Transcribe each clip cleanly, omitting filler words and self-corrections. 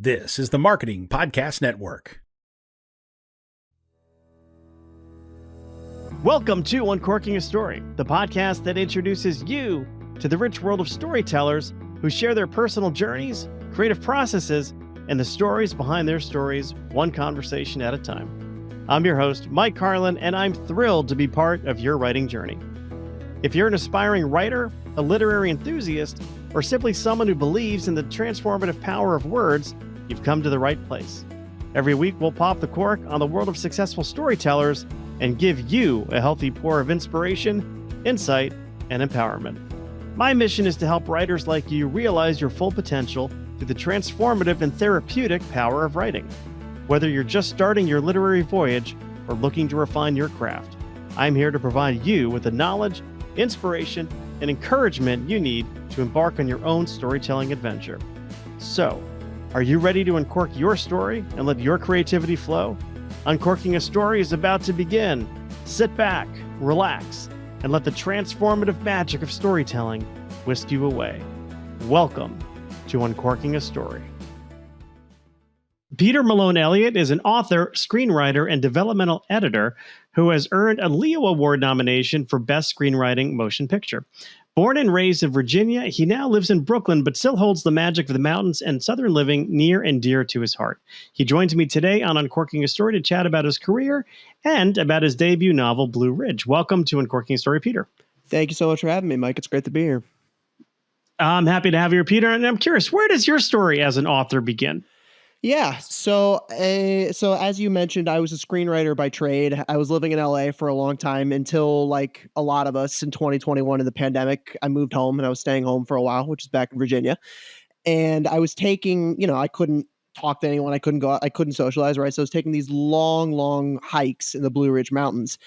This is the Marketing Podcast Network. Welcome to Uncorking a Story, the podcast that introduces you to the rich world of storytellers who share their personal journeys, creative processes, and the stories behind their stories, one conversation at a time. I'm your host, Mike Carlin, and I'm thrilled to be part of your writing journey. If you're an aspiring writer, a literary enthusiast, or simply someone who believes in the transformative power of words, you've come to the right place. Every week, we'll pop the cork on the world of successful storytellers and give you a healthy pour of inspiration, insight, and empowerment. My mission is to help writers like you realize your full potential through the transformative and therapeutic power of writing. Whether you're just starting your literary voyage or looking to refine your craft, I'm here to provide you with the knowledge, inspiration, and encouragement you need to embark on your own storytelling adventure. So, are you ready to uncork your story and let your creativity flow? Uncorking a Story is about to begin. Sit back, relax, and let the transformative magic of storytelling whisk you away. Welcome to Uncorking a Story. Peter Malone Elliott is an author, screenwriter, and developmental editor who has earned a Leo Award nomination for Best Screenwriting Motion Picture. Born and raised in Virginia, he now lives in Brooklyn, but still holds the magic of the mountains and Southern living near and dear to his heart. He joins me today on Uncorking a Story to chat about his career and about his debut novel, Blue Ridge. Welcome to Uncorking a Story, Peter. Thank you so much for having me, Mike. It's great to be here. I'm happy to have you here, Peter, and I'm curious, where does your story as an author begin? Yeah. So as you mentioned, I was a screenwriter by trade. I was living in LA for a long time until, like a lot of us in 2021 in the pandemic, I moved home and I was staying home for a while, which is back in Virginia. And I was taking, I couldn't talk to anyone. I couldn't go out. I couldn't socialize, right? So I was taking these long hikes in the Blue Ridge Mountains.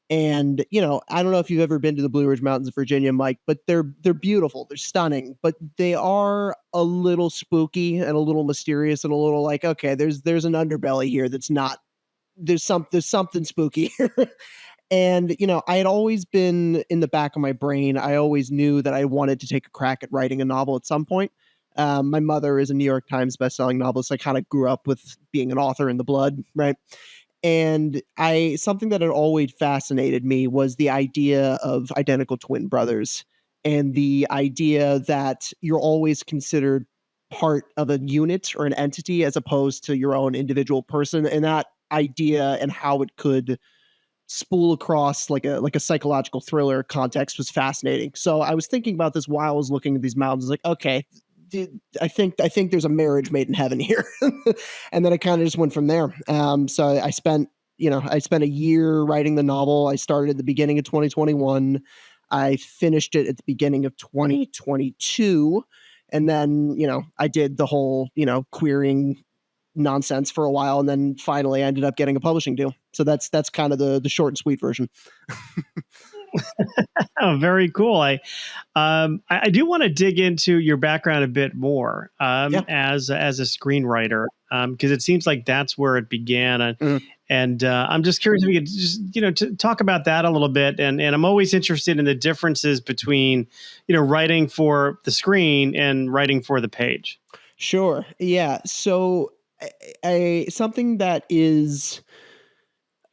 And, I don't know if you've ever been to the Blue Ridge Mountains of Virginia, Mike, but they're beautiful. They're stunning, but they are a little spooky and a little mysterious and a little like, okay, there's an underbelly here that's not, there's something spooky here. And, I had always been in the back of my brain. I always knew that I wanted to take a crack at writing a novel at some point. My mother is a New York Times bestselling novelist. I kind of grew up with being an author in the blood, right? And something that had always fascinated me was the idea of identical twin brothers and the idea that you're always considered part of a unit or an entity as opposed to your own individual person. And that idea and how it could spool across like a psychological thriller context was fascinating. So I was thinking about this while I was looking at these mountains, like, okay, I think there's a marriage made in heaven here. And then it kind of just went from there. So I spent a year writing the novel. I started at the beginning of 2021. I finished it at the beginning of 2022. And then, I did the whole, querying nonsense for a while. And then finally I ended up getting a publishing deal. So that's kind of the short and sweet version. Oh, very cool. I do want to dig into your background a bit more as a screenwriter, because it seems like that's where it began. And I'm just curious if we could just, to talk about that a little bit. And I'm always interested in the differences between, writing for the screen and writing for the page. Sure. Yeah. So something that is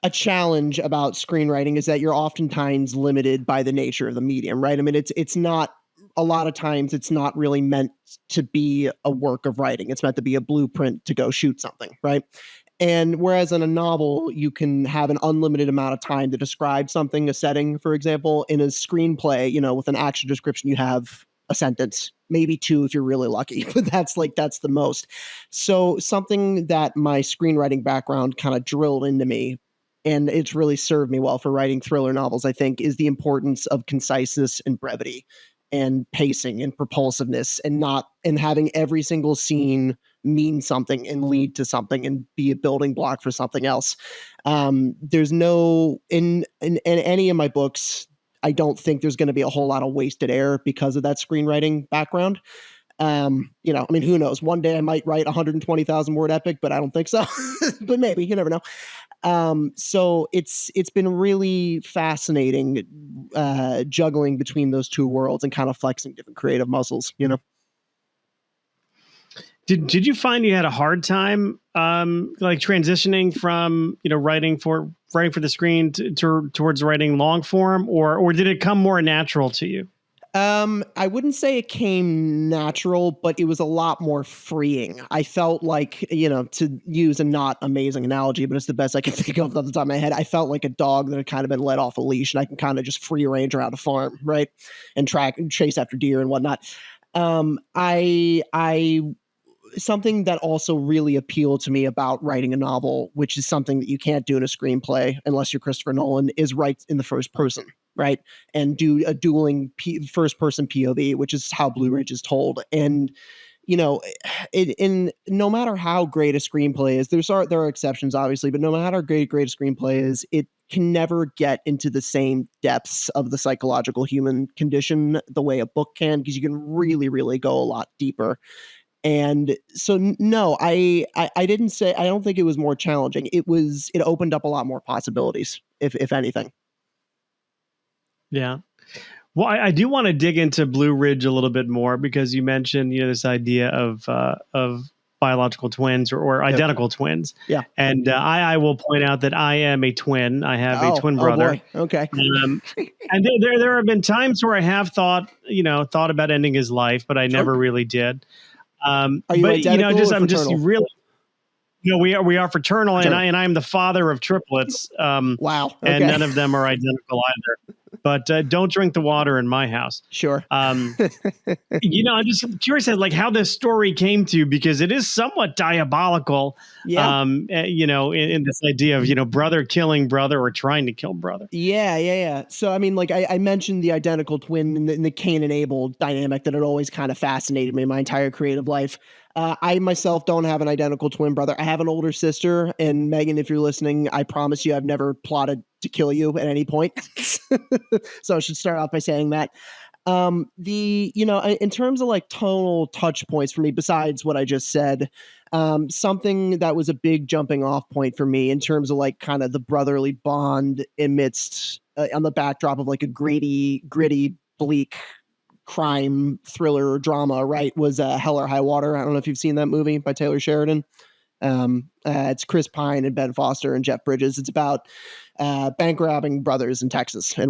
a challenge about screenwriting is that you're oftentimes limited by the nature of the medium, right? I mean, it's not, a lot of times it's not really meant to be a work of writing. It's meant to be a blueprint to go shoot something, right? And whereas in a novel, you can have an unlimited amount of time to describe something, a setting, for example. In a screenplay, with an action description, you have a sentence, maybe two if you're really lucky, but that's the most. So something that my screenwriting background kind of drilled into me, and it's really served me well for writing thriller novels, I think, is the importance of conciseness and brevity and pacing and propulsiveness and having every single scene mean something and lead to something and be a building block for something else. There's no, in any of my books, I don't think there's going to be a whole lot of wasted air because of that screenwriting background. Who knows? One day I might write 120,000 word epic, but I don't think so. But maybe, you never know. So it's been really fascinating juggling between those two worlds and kind of flexing different creative muscles, Did you find you had a hard time like transitioning from writing for the screen towards writing long form, or did it come more natural to you? I wouldn't say it came natural, but it was a lot more freeing. I felt like, to use a not amazing analogy, but it's the best I can think of off the top of my head. I felt like a dog that had kind of been let off a leash, and I can kind of just free range around a farm, right, and track and chase after deer and whatnot. I something that also really appealed to me about writing a novel, which is something that you can't do in a screenplay unless you're Christopher Nolan, is write in the first person, right? And do a dueling first person POV, which is how Blue Ridge is told. And in no matter how great a screenplay is, there are exceptions obviously, but no matter how great a screenplay is, it can never get into the same depths of the psychological human condition the way a book can, because you can really, really go a lot deeper. And so, no, I didn't say, I don't think it was more challenging. It opened up a lot more possibilities, if anything. Yeah. Well, I do want to dig into Blue Ridge a little bit more, because you mentioned, this idea of biological twins or identical twins. Yeah. And I will point out that I am a twin. I have a twin brother. Oh boy. Okay. And there have been times where I have thought about ending his life, but I never really did. Are you identical or I'm just fraternal? really, we are fraternal, and I am the father of triplets. Wow. Okay. And none of them are identical either. But don't drink the water in my house. Sure. I'm just curious as like how this story came to, because it is somewhat diabolical. Yeah. In this idea of brother killing brother or trying to kill brother. Yeah. So I mean, like I mentioned the identical twin and the Cain and Abel dynamic that had always kind of fascinated me my entire creative life. I myself don't have an identical twin brother. I have an older sister, and Megan, if you're listening, I promise you I've never plotted to kill you at any point. So I should start off by saying that. In terms of like tonal touch points for me, besides what I just said, something that was a big jumping off point for me in terms of like kind of the brotherly bond amidst on the backdrop of like a gritty, bleak crime thriller drama, right, was Hell or High Water. I don't know if you've seen that movie by Taylor Sheridan. It's Chris Pine and Ben Foster and Jeff Bridges. It's about bank robbing brothers in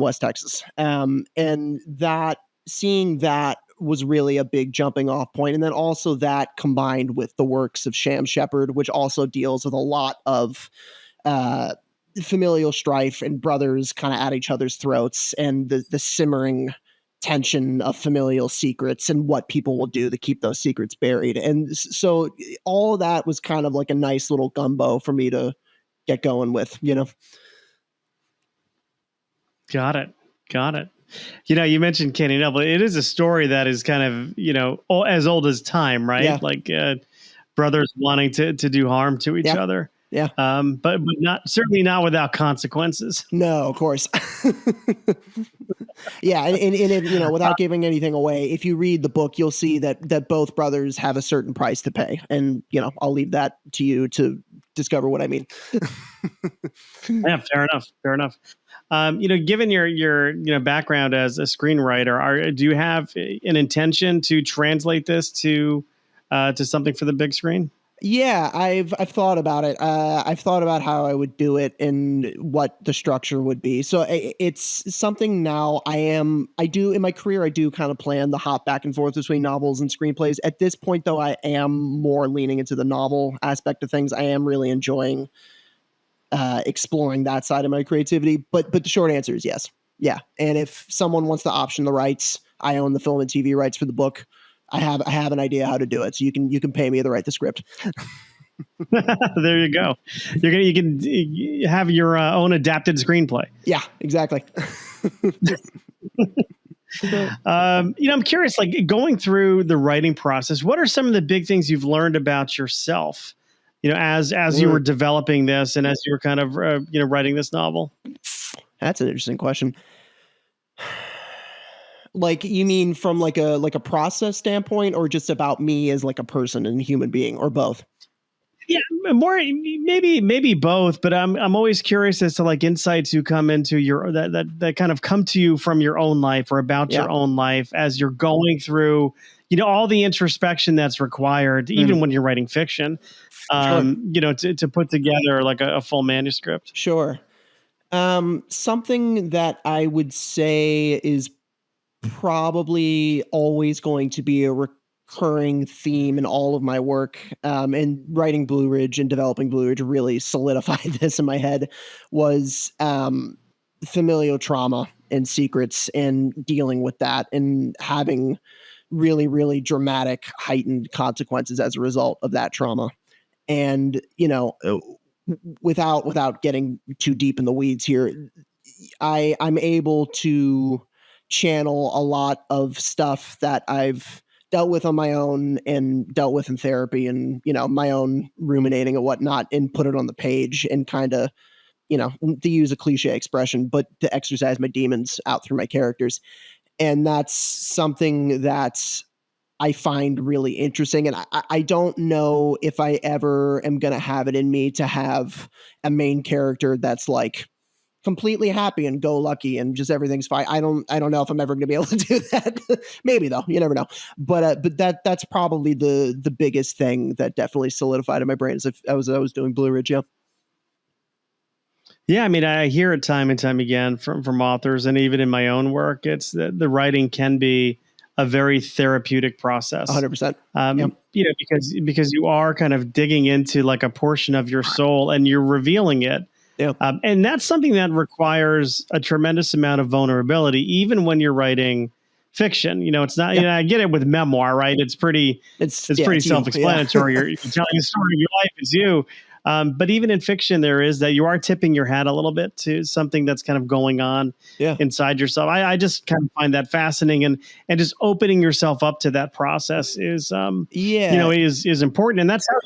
West Texas. And that seeing that was really a big jumping off point. And then also that combined with the works of Sham Shepherd, which also deals with a lot of familial strife and brothers kind of at each other's throats, and the simmering tension of familial secrets and what people will do to keep those secrets buried. And so all of that was kind of like a nice little gumbo for me to get going with, Got it. You mentioned Cain and Abel. It is a story that is kind of, as old as time, right? Yeah. Like brothers wanting to do harm to each other. Yeah. But certainly not without consequences. No, of course. Yeah. And without giving anything away, if you read the book, you'll see that both brothers have a certain price to pay. And, I'll leave that to you to discover what I mean. Yeah, fair enough. Given your background as a screenwriter, do you have an intention to translate this to something for the big screen? Yeah, I've thought about it. I've thought about how I would do it and what the structure would be. So it's something now in my career, I do kind of plan the hop back and forth between novels and screenplays. At this point, though, I am more leaning into the novel aspect of things. I am really enjoying exploring that side of my creativity. But the short answer is yes. Yeah. And if someone wants to option the rights, I own the film and TV rights for the book. I have an idea how to do it. So you can pay me to write the script. There you go. You can have your own adapted screenplay. Yeah, exactly. I'm curious, like going through the writing process, what are some of the big things you've learned about yourself, as you were developing this and as you were kind of, writing this novel? That's an interesting question. Like, you mean from like a process standpoint, or just about me as like a person and human being, or both? Yeah, more maybe both, but I'm always curious as to like insights you come into your that kind of come to you from your own life or about Yeah. your own life as you're going through, all the introspection that's required, even when you're writing fiction, Sure. to put together like a full manuscript. Sure. Something that I would say is probably always going to be a recurring theme in all of my work, and writing Blue Ridge and developing Blue Ridge really solidified this in my head, was familial trauma and secrets and dealing with that and having really, really dramatic, heightened consequences as a result of that trauma. And, without getting too deep in the weeds here, I'm able to channel a lot of stuff that I've dealt with on my own and dealt with in therapy and, my own ruminating and whatnot, and put it on the page and kind of, to use a cliche expression, but to exercise my demons out through my characters. And that's something that I find really interesting. And I don't know if I ever am going to have it in me to have a main character that's like completely happy and go lucky and just everything's fine. I don't know if I'm ever going to be able to do that. Maybe though, you never know. But that's probably the biggest thing that definitely solidified in my brain as if I was doing Blue Ridge. Yeah. Yeah, I mean, I hear it time and time again from authors, and even in my own work, it's that the writing can be a very therapeutic process. 100%. Yeah. Because you are kind of digging into like a portion of your soul and you're revealing it. Yeah. And that's something that requires a tremendous amount of vulnerability, even when you're writing fiction. It's not, I get it with memoir, right? It's pretty It's self-explanatory. You're telling the story of your life, it's you. But even in fiction, there is that you are tipping your hat a little bit to something that's kind of going on inside yourself. I just kind of find that fascinating, and just opening yourself up to that process is, is important. And that's how,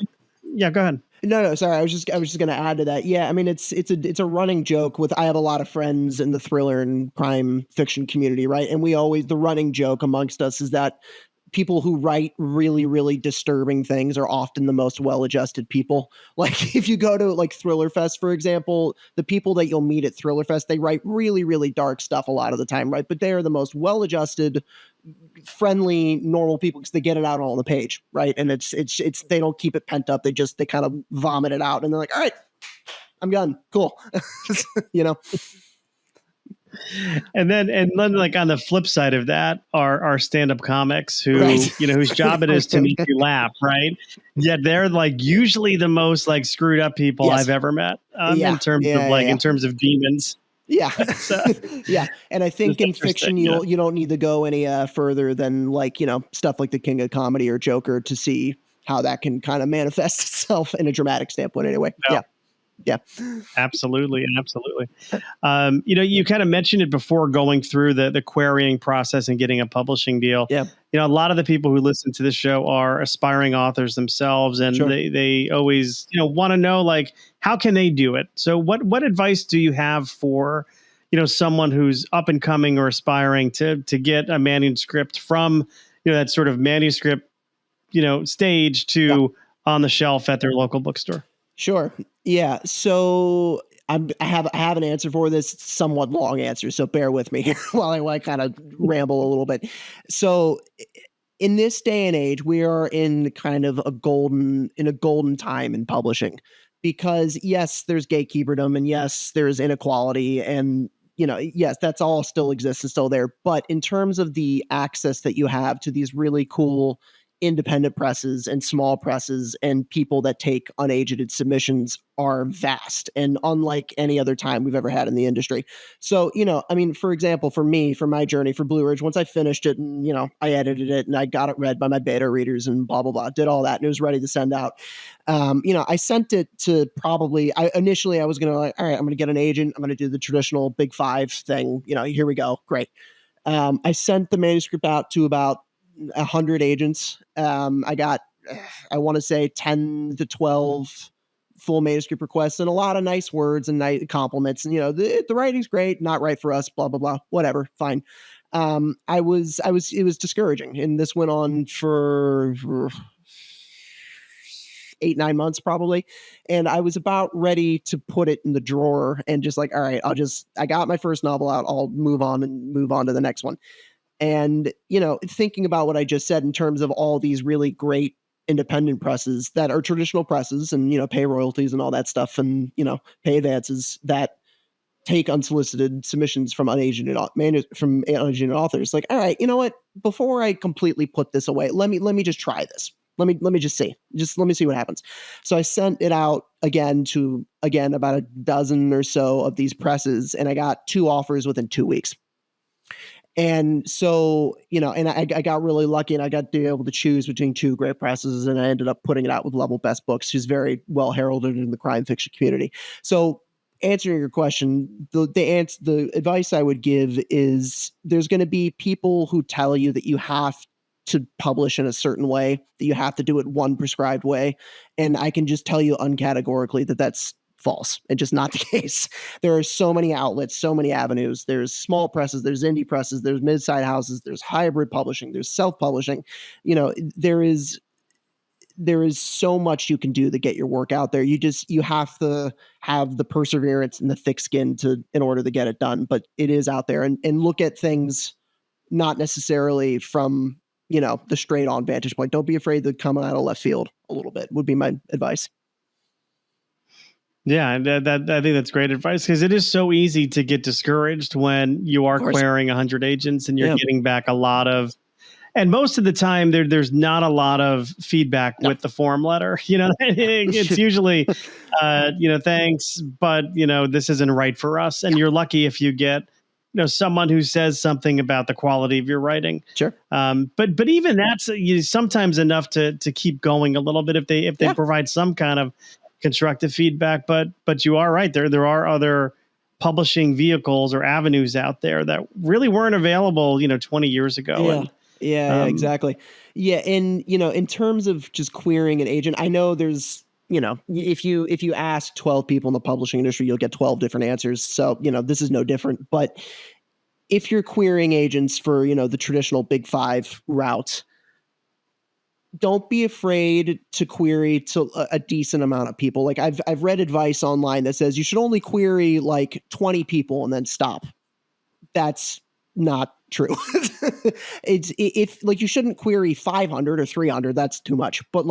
yeah, go ahead. No, sorry. I was just going to add to that. Yeah, I mean, it's a running joke with. I have a lot of friends in the thriller and crime fiction community, right? And the running joke amongst us is that people who write really, really disturbing things are often the most well-adjusted people. Like if you go to like Thriller Fest, for example, the people that you'll meet at Thriller Fest, they write really, really dark stuff a lot of the time, right? But they are the most well-adjusted, friendly, normal people because they get it out on the page, right? And it's they don't keep it pent up. They kind of vomit it out, and they're like, all right, I'm done. Cool. And then like on the flip side of that are stand-up comics who, whose job it is to make you laugh, right? Yet they're like usually the most like screwed up people I've ever met, in terms of demons. Yeah. Yeah. And I think in fiction, you don't need to go any further than like, stuff like The King of Comedy or Joker to see how that can kind of manifest itself in a dramatic standpoint anyway. No. Yeah. Yeah, absolutely. You kind of mentioned it before going through the querying process and getting a publishing deal. Yeah. A lot of the people who listen to this show are aspiring authors themselves, and they always, want to know like, how can they do it? So what advice do you have for, someone who's up and coming or aspiring to get a manuscript from, that sort of manuscript, stage to on the shelf at their local bookstore? Sure. Yeah. So I have an answer for this, somewhat long answer. So bear with me here while I kind of ramble a little bit. So in this day and age, we are in kind of a golden time in publishing, because yes, there's gatekeeperdom, and yes, there's inequality, and yes, that's all still exists and still there. But in terms of the access that you have to these really cool independent presses and small presses and people that take unagented submissions are vast and unlike any other time we've ever had in the industry. So, I mean, for example, for me, for my journey for Blue Ridge, once I finished it and, I edited it and I got it read by my beta readers and blah, blah, blah, did all that and it was ready to send out. I sent it to initially I was going to like, all right, I'm going to get an agent. I'm going to do the traditional Big Five thing. Here we go. Great. I sent the manuscript out to about 100 agents. I got, I want to say 10 to 12 full manuscript requests and a lot of nice words and nice compliments. And, the writing's great, not right for us, blah, blah, blah, whatever. Fine. It was discouraging. And this went on for 8-9 months probably. And I was about ready to put it in the drawer and just like, all right, I got my first novel out. I'll move on to the next one. And, thinking about what I just said in terms of all these really great independent presses that are traditional presses and, pay royalties and all that stuff and, pay advances that take unsolicited submissions from unagented authors. Like, all right, you know what? Before I completely put this away, let me just try this. Let me just see. Let me see what happens. So I sent it out again to about a dozen or so of these presses, and I got 2 offers within 2 weeks. And so, and I got really lucky and I got to be able to choose between 2 great presses, and I ended up putting it out with Level Best Books, who's very well heralded in the crime fiction community. So answering your question, the advice I would give is there's going to be people who tell you that you have to publish in a certain way, that you have to do it one prescribed way. And I can just tell you uncategorically that that's false and just not the case. There are so many outlets, so many avenues. There's small presses, there's indie presses, there's mid-side houses, there's hybrid publishing, there's self-publishing. There is so much you can do to get your work out there. You have to have the perseverance and the thick skin in order to get it done, but it is out there, and look at things not necessarily from, the straight on vantage point. Don't be afraid to come out of left field a little bit would be my advice. Yeah, and I think that's great advice, because it is so easy to get discouraged when you are querying 100 agents and you're getting back a lot of, and most of the time there's not a lot of feedback with the form letter. It's usually, thanks, but this isn't right for us. And you're lucky if you get, someone who says something about the quality of your writing. Sure. But even that's sometimes enough to keep going a little bit if they provide some kind of constructive feedback. But you are right. There are other publishing vehicles or avenues out there that really weren't available, 20 years ago. Yeah, exactly. Yeah. And, in terms of just querying an agent, I know there's, if you ask 12 people in the publishing industry, you'll get 12 different answers. So, this is no different. But if you're querying agents for, the traditional Big 5 route, don't be afraid to query to a decent amount of people. Like I've read advice online that says you should only query like 20 people and then stop. That's not true. If you shouldn't query 500 or 300, that's too much. But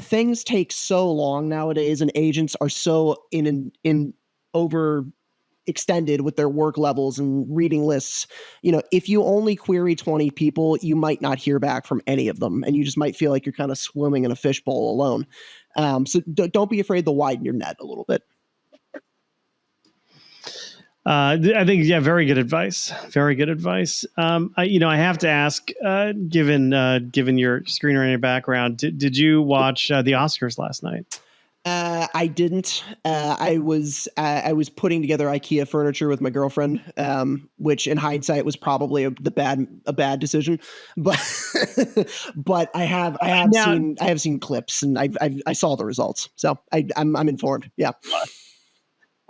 things take so long nowadays, and agents are so in over extended with their work levels and reading lists. If you only query 20 people, you might not hear back from any of them, and you just might feel like you're kind of swimming in a fishbowl alone. So don't be afraid to widen your net a little bit. I think, very good advice. Very good advice. I have to ask, given your screenwriting background, did you watch the Oscars last night? I didn't. I was putting together IKEA furniture with my girlfriend, which in hindsight was probably a bad decision. But but I have seen clips, and I saw the results, so I'm informed. Yeah.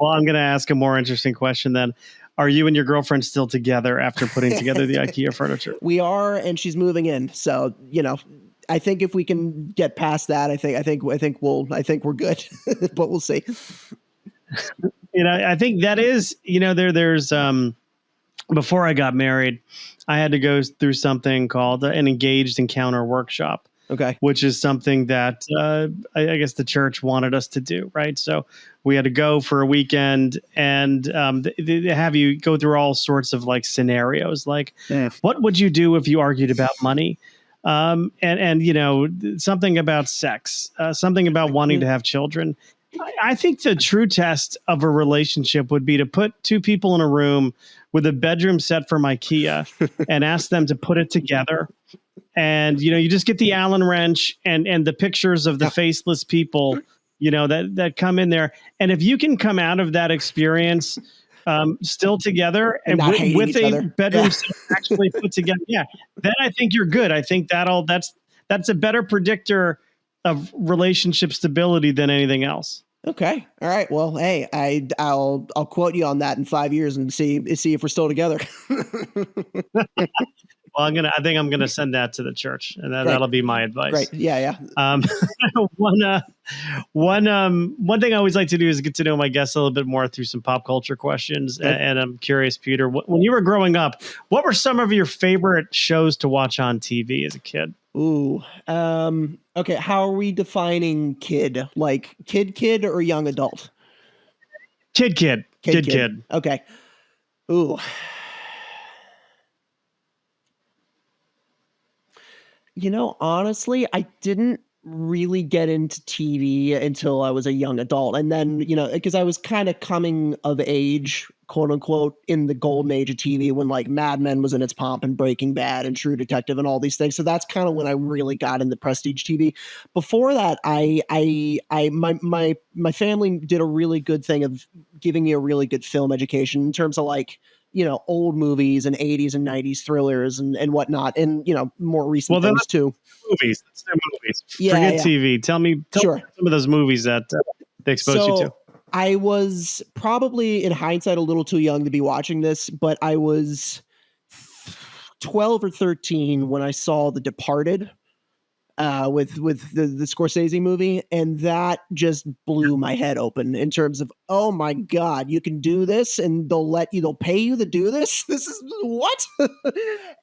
Well, I'm going to ask a more interesting question then. Are you and your girlfriend still together after putting together the IKEA furniture? We are, and she's moving in. So, I think if we can get past that, I think we're good, but we'll see. I think that is, there's before I got married, I had to go through something called an engaged encounter workshop. Okay. Which is something that I guess the church wanted us to do, right? So we had to go for a weekend, and they have you go through all sorts of scenarios, what would you do if you argued about money? And something about sex, something about wanting to have children. I think the true test of a relationship would be to put 2 people in a room with a bedroom set from IKEA and ask them to put it together. And, you just get the Allen wrench and the pictures of the faceless people, that come in there. And if you can come out of that experience still together and with a bedroom actually put together, then I think you're good. I think that's a better predictor of relationship stability than anything else. Okay. All right. Well, hey, I'll quote you on that in 5 years and see if we're still together. Well, Well, I think I'm gonna send that to the church, and that'll be my advice. Great. Yeah. One thing I always like to do is get to know my guests a little bit more through some pop culture questions. And I'm curious, Peter, when you were growing up, what were some of your favorite shows to watch on TV as a kid? Ooh. Okay. How are we defining kid? Like kid or young adult? Kid. Okay. Ooh. Honestly, I didn't really get into TV until I was a young adult. And then, because I was kind of coming of age, quote unquote, in the golden age of TV when like Mad Men was in its pomp and Breaking Bad and True Detective and all these things. So that's kind of when I really got into prestige TV. Before that, my family did a really good thing of giving me a really good film education in terms of like, old movies and 80s and 90s thrillers and whatnot. And, more recent things too. Movies. Let's do movies. Forget TV. Tell me some of those movies that they exposed you to. I was probably, in hindsight, a little too young to be watching this, but I was 12 or 13 when I saw The Departed with the Scorsese movie, and that just blew my head open in terms of, oh my God, you can do this, and they'll pay you to do this. This is what,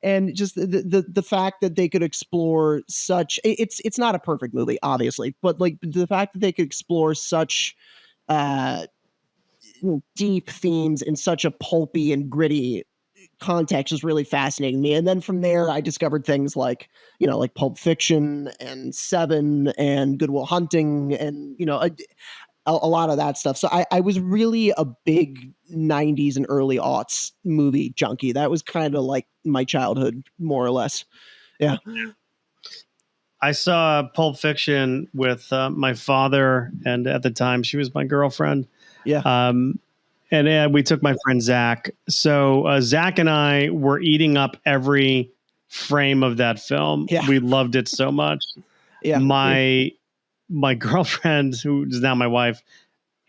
and just the fact that they could explore such. It's not a perfect movie, obviously, but like the fact that they could explore such deep themes in such a pulpy and gritty context was really fascinating me. And then from there, I discovered things like, like Pulp Fiction and Seven and Good Will Hunting and, a lot of that stuff. So I was really a big 90s and early aughts movie junkie. That was kind of like my childhood, more or less. Yeah. I saw Pulp Fiction with my father, and at the time she was my girlfriend. Yeah. And we took my friend Zach. So Zach and I were eating up every frame of that film. Yeah. We loved it so much. Yeah. My girlfriend, who is now my wife,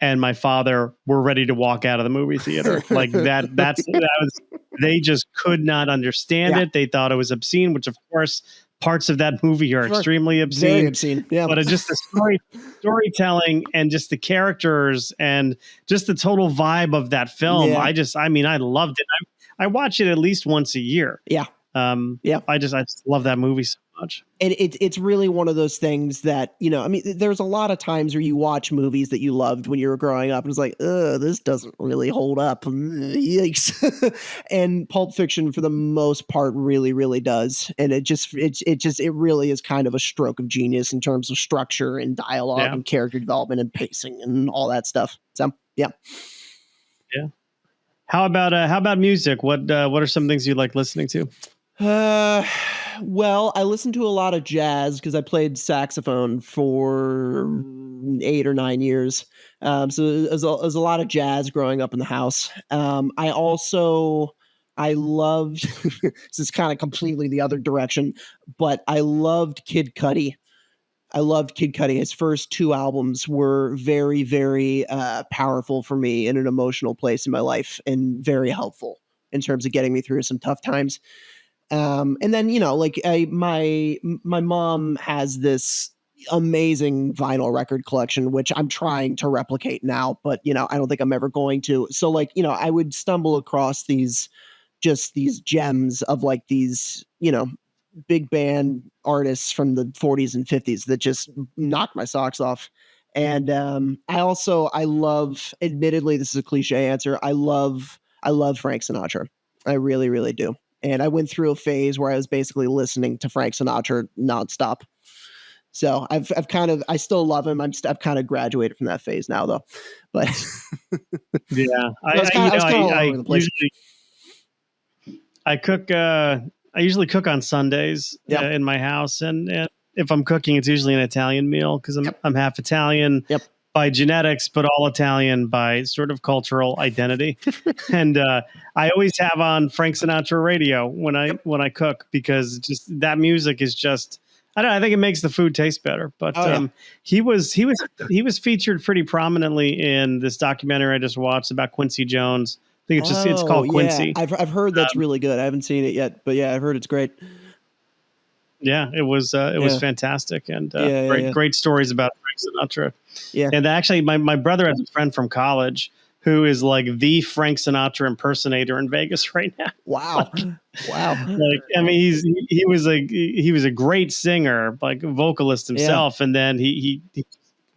and my father were ready to walk out of the movie theater. Like that was, they just could not understand it. They thought it was obscene, which of course parts of that movie are extremely obscene. Very obscene. Yeah. But just the storytelling and just the characters and just the total vibe of that film. Yeah. I loved it. I watch it at least once a year. Yeah. I just love that movie so much. And it's really one of those things that, there's a lot of times where you watch movies that you loved when you were growing up and it's like, this doesn't really hold up. Yikes. And Pulp Fiction for the most part really, really does. And it really is kind of a stroke of genius in terms of structure and dialogue and character development and pacing and all that stuff. So, yeah. Yeah. How about music? What are some things you like listening to? Well, I listened to a lot of jazz because I played saxophone for 8 or 9 years. So there's a lot of jazz growing up in the house. I loved, this is kind of completely the other direction, but I loved Kid Cudi. His first 2 albums were very, very powerful for me in an emotional place in my life and very helpful in terms of getting me through some tough times. And then, my mom has this amazing vinyl record collection, which I'm trying to replicate now, but, I don't think I'm ever going to. So I would stumble across these gems of like these, big band artists from the 40s and 50s that just knocked my socks off. And I love, admittedly, this is a cliche answer, I love Frank Sinatra. I really, really do. And I went through a phase where I was basically listening to Frank Sinatra nonstop. So I still love him. I've kind of graduated from that phase now, though. But yeah, I usually cook on Sundays in my house, and if I'm cooking, it's usually an Italian meal because I'm half Italian. Yep. By genetics, but all Italian by sort of cultural identity. And I always have on Frank Sinatra radio when I cook because just that music is just, I think it makes the food taste better. But he was featured pretty prominently in this documentary I just watched about Quincy Jones, think it's called Quincy. Yeah. I've heard that's really good. I haven't seen it yet, but yeah, I've heard it's great. Yeah, it was fantastic, and great stories about Frank Sinatra. Yeah. And actually, my brother has a friend from college who is like the Frank Sinatra impersonator in Vegas right now. Wow. Wow. Like, I mean, he was a great singer, like vocalist himself. And then he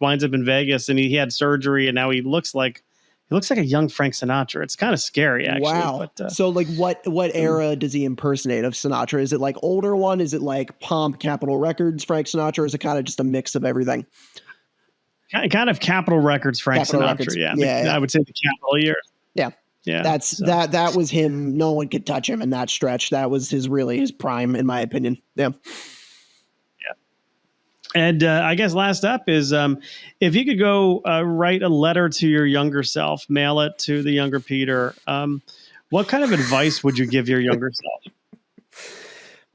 winds up in Vegas, and he had surgery, and now he looks like a young Frank Sinatra. It's kind of scary, actually. Wow. But, so like what era does he impersonate of Sinatra? Is it like older one? Is it like Pomp, Capitol Records, Frank Sinatra? Or is it kind of just a mix of everything? Kind of Capitol Records, Frank Capitol Sinatra. Records. Yeah. I would say the Capitol year. Yeah. Yeah. That was him. No one could touch him in that stretch. That was his prime, in my opinion. Yeah. Yeah. And I guess last up is if you could go write a letter to your younger self, mail it to the younger Peter, what kind of advice would you give your younger self?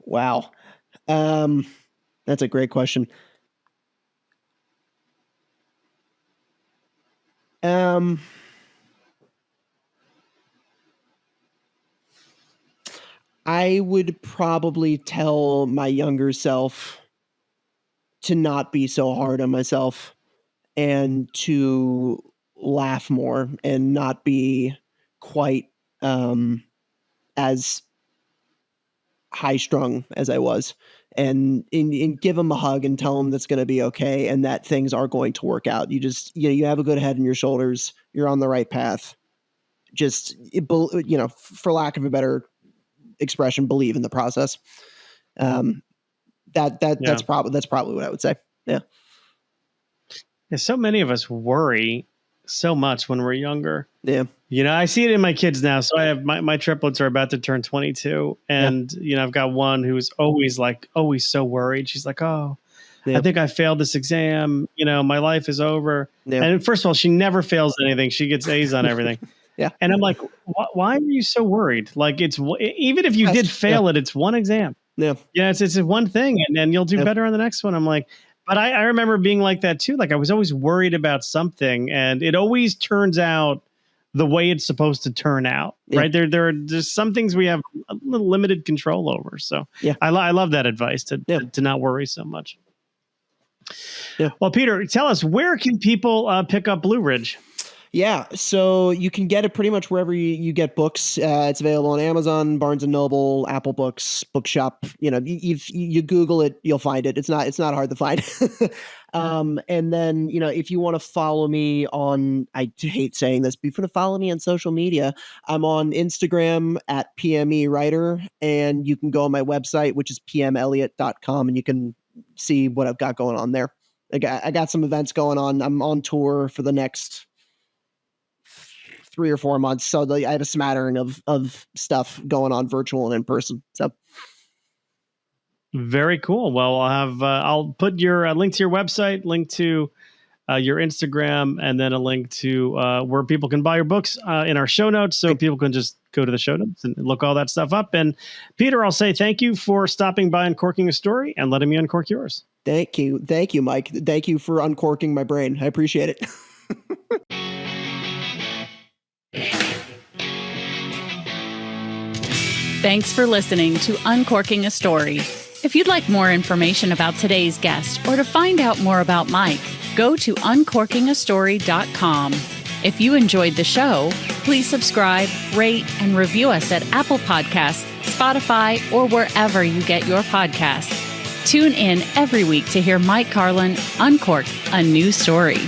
Wow. That's a great question. I would probably tell my younger self to not be so hard on myself and to laugh more and not be quite as high strung as I was, and give him a hug and tell him that's going to be okay and that things are going to work out. You have a good head on your shoulders. You're on the right path. Just, for lack of a better expression, believe in the process. That's probably what I would say. Yeah. Yeah. So many of us worry so much when we're younger. Yeah. I see it in my kids now. So I have my triplets are about to turn 22, and I've got one who's always so worried. She's like, "Oh, I think I failed this exam. My life is over." Yeah. And first of all, she never fails anything. She gets A's on everything. Yeah. And I'm like, why are you so worried? Like, even if you did fail it, it's one exam. Yeah. Yeah. It's one thing, and then you'll do better on the next one. I'm like, but I remember being like that too. Like, I was always worried about something, and it always turns out the way it's supposed to turn out, right? There's some things we have a little limited control over. So I love that advice to not worry so much. Yeah. Well, Peter, tell us, where can people pick up Blue Ridge? Yeah, so you can get it pretty much wherever you get books. It's available on Amazon, Barnes & Noble, Apple Books, Bookshop. If you Google it, you'll find it. It's not hard to find. And then, if you want to follow me on, I hate saying this, but if you want to follow me on social media, I'm on Instagram at PME Writer, and you can go on my website, which is pmelliott.com, and you can see what I've got going on there. I got some events going on. I'm on tour for the next 3 or 4 months. So I have a smattering of stuff going on virtual and in person. So. Very cool. Well, I'll put your link to your website, link to your Instagram, and then a link to where people can buy your books in our show notes. So people can just go to the show notes and look all that stuff up. And Peter, I'll say thank you for stopping by Uncorking a Story and letting me uncork yours. Thank you. Thank you, Mike. Thank you for uncorking my brain. I appreciate it. Thanks for listening to Uncorking a Story. If you'd like more information about today's guest or to find out more about Mike, go to uncorkingastory.com. If you enjoyed the show, please subscribe, rate, and review us at Apple Podcasts, Spotify, or wherever you get your podcasts. Tune in every week to hear Mike Carlin uncork a new story.